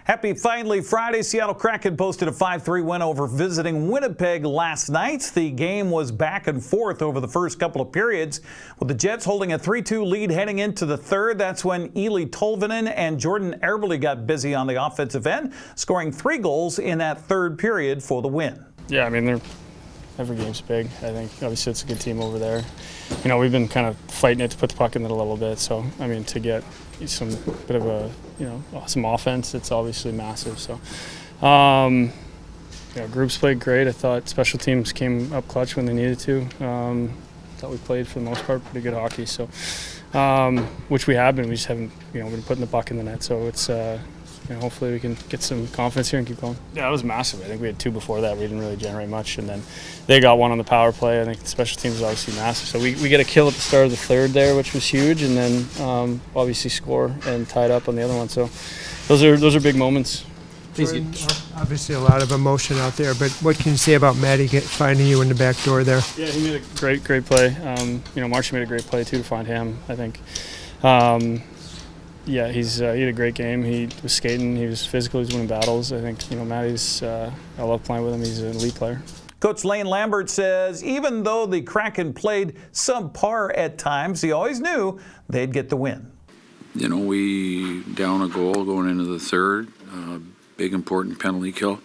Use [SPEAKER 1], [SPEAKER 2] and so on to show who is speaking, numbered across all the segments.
[SPEAKER 1] Happy finally Friday. Seattle Kraken posted a 5-3 win over visiting Winnipeg last night. The game was back and forth over the first couple of periods, with the Jets holding a 3-2 lead heading into the third. That's when Eeli Tolvanen and Jordan Eberle got busy on the offensive end, scoring 3 goals in that third period for the win.
[SPEAKER 2] Yeah, I mean, every game's big. I think obviously it's a good team over there. You know, we've been kind of fighting it to put the puck in it a little bit. So, I mean, to get some bit of a, some offense, it's obviously massive. So, groups played great. I thought special teams came up clutch when they needed to. Thought we played for the most part pretty good hockey. So, which we have been. We just haven't, been putting the puck in the net. So it's. Hopefully we can get some confidence here and keep going. Yeah, it was massive. I think we had 2 before that. We didn't really generate much, and then they got 1 on the power play. I think the special teams was obviously massive. So we get a kill at the start of the third there, which was huge, and then obviously score and tied up on the other one. So those are big moments.
[SPEAKER 3] Jordan, obviously a lot of emotion out there, but what can you say about Maddie finding you in the back door there?
[SPEAKER 2] Yeah, he made a great play. Marshall made a great play too to find him, I think. Yeah, he had a great game. He was skating. He was physical. He was winning battles. I think, Maddie's, I love playing with him. He's an elite player.
[SPEAKER 1] Coach Lane Lambert says even though the Kraken played subpar at times, he always knew they'd get the win.
[SPEAKER 4] We down a goal going into the third, big important penalty kill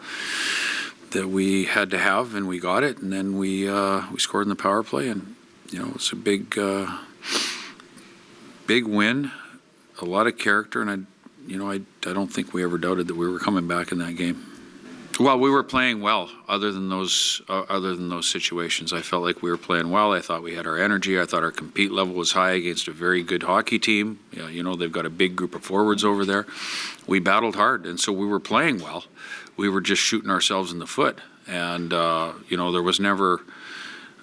[SPEAKER 4] that we had to have, and we got it. And then we scored in the power play, and it's a big win. A lot of character, and I don't think we ever doubted that we were coming back in that game. Well, we were playing well. Other than those situations, I felt like we were playing well. I thought we had our energy. I thought our compete level was high against a very good hockey team. They've got a big group of forwards over there. We battled hard, and so we were playing well. We were just shooting ourselves in the foot, and there was never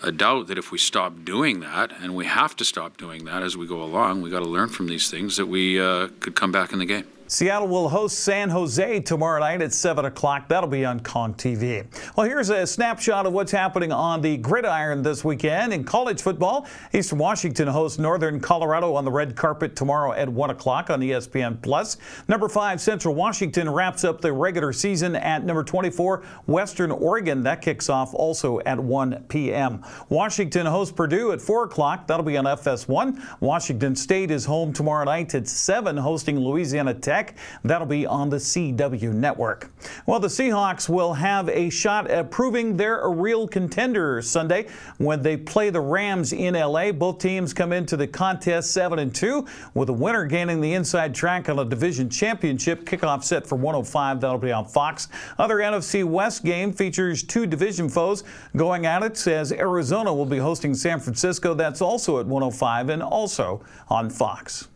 [SPEAKER 4] a doubt that if we stop doing that, and we have to stop doing that as we go along, we got to learn from these things, that we could come back in the game.
[SPEAKER 1] Seattle will host San Jose tomorrow night at 7 o'clock. That'll be on Kong TV. Well, here's a snapshot of what's happening on the gridiron this weekend. In college football, Eastern Washington hosts Northern Colorado on the red carpet tomorrow at 1 o'clock on ESPN+. Number 5, Central Washington wraps up the regular season at number 24, Western Oregon. That kicks off also at 1 p.m. Washington hosts Purdue at 4 o'clock. That'll be on FS1. Washington State is home tomorrow night at 7, hosting Louisiana Tech. That'll be on the CW network. Well, the Seahawks will have a shot at proving they're a real contender Sunday when they play the Rams in LA. Both teams come into the contest 7-2, with the winner gaining the inside track on a division championship. Kickoff set for 1:05. That'll be on Fox. Other NFC West game features 2 division foes going at it, as Arizona will be hosting San Francisco. That's also at 1:05 and also on Fox.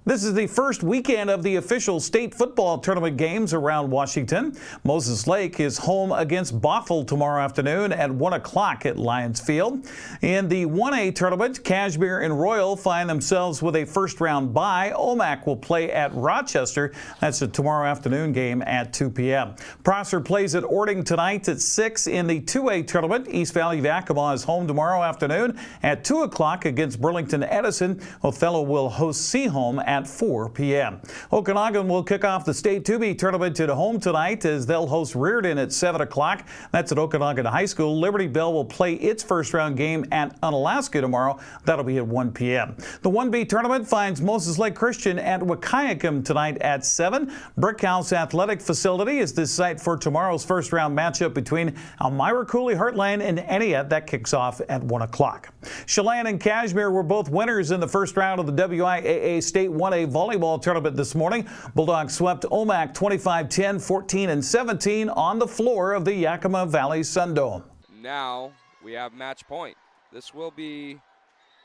[SPEAKER 1] This is the first weekend of the official state football tournament games around Washington. Moses Lake is home against Bothell tomorrow afternoon at 1 o'clock at Lions Field. In the 1A tournament, Cashmere and Royal find themselves with a first-round bye. Omak will play at Rochester. That's a tomorrow afternoon game at 2 p.m. Prosser plays at Orting tonight at 6. In the 2A tournament, East Valley Yakima is home tomorrow afternoon at 2 o'clock against Burlington Edison. Othello will host Seaholm at 4 p.m. Okanagan will kick off the State 2B tournament at home tonight as they'll host Reardon at 7 o'clock. That's at Okanagan High School. Liberty Bell will play its first round game at Unalaska tomorrow. That'll be at 1 p.m. The 1B tournament finds Moses Lake Christian at Wahkiakum tonight at 7. Brickhouse Athletic Facility is the site for tomorrow's first round matchup between Elmira Cooley Heartland and Entiat. That kicks off at 1 o'clock. Chelan and Cashmere were both winners in the first round of the WIAA State 1A Volleyball Tournament this morning. Bulldogs swept Omak 25-10, 14 and 17 on the floor of the Yakima Valley Sundome.
[SPEAKER 5] Now we have match point. This will be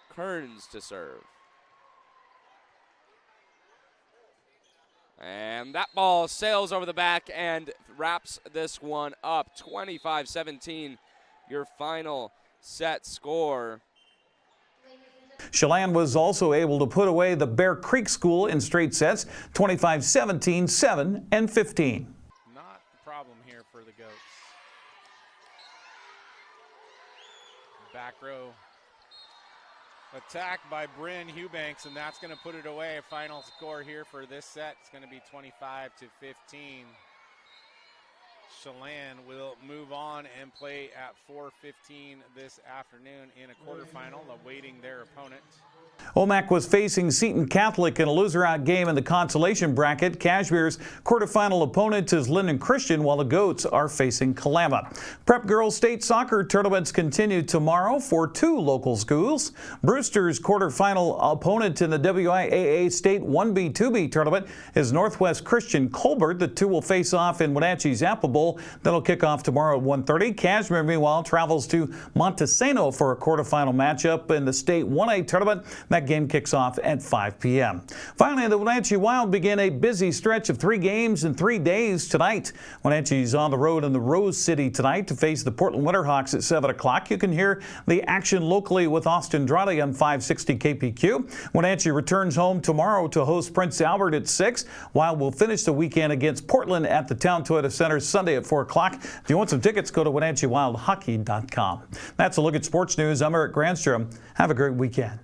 [SPEAKER 5] Kearns to serve. And that ball sails over the back and wraps this one up. 25-17, your final set score.
[SPEAKER 1] Chelan was also able to put away the Bear Creek School in straight sets, 25-17, 7 and 15.
[SPEAKER 6] Not the problem here for the Goats. Back row Attack by Bryn Eubanks, and that's going to put it away. Final score here for this set is going to be 25-15. Chelan will move on and play at 4:15 this afternoon in a quarterfinal, awaiting their opponent.
[SPEAKER 1] Omak was facing Seton Catholic in a loser-out game in the consolation bracket. Cashmere's quarterfinal opponent is Linden Christian, while the Goats are facing Kalama. Prep Girls State Soccer tournaments continue tomorrow for 2 local schools. Brewster's quarterfinal opponent in the WIAA State 1B/2B tournament is Northwest Christian Colbert. The two will face off in Wenatchee's Apple Bowl. That'll kick off tomorrow at 1:30. Cashmere, meanwhile, travels to Montesano for a quarterfinal matchup in the State 1A tournament. That game kicks off at 5 p.m. Finally, the Wenatchee Wild begin a busy stretch of 3 games in 3 days tonight. Wenatchee's on the road in the Rose City tonight to face the Portland Winterhawks at 7 o'clock. You can hear the action locally with Austin Drade on 560 KPQ. Wenatchee returns home tomorrow to host Prince Albert at 6. Wild will finish the weekend against Portland at the Town Toyota Center Sunday at 4 o'clock. If you want some tickets, go to WenatcheeWildHockey.com. That's a look at sports news. I'm Eric Granstrom. Have a great weekend.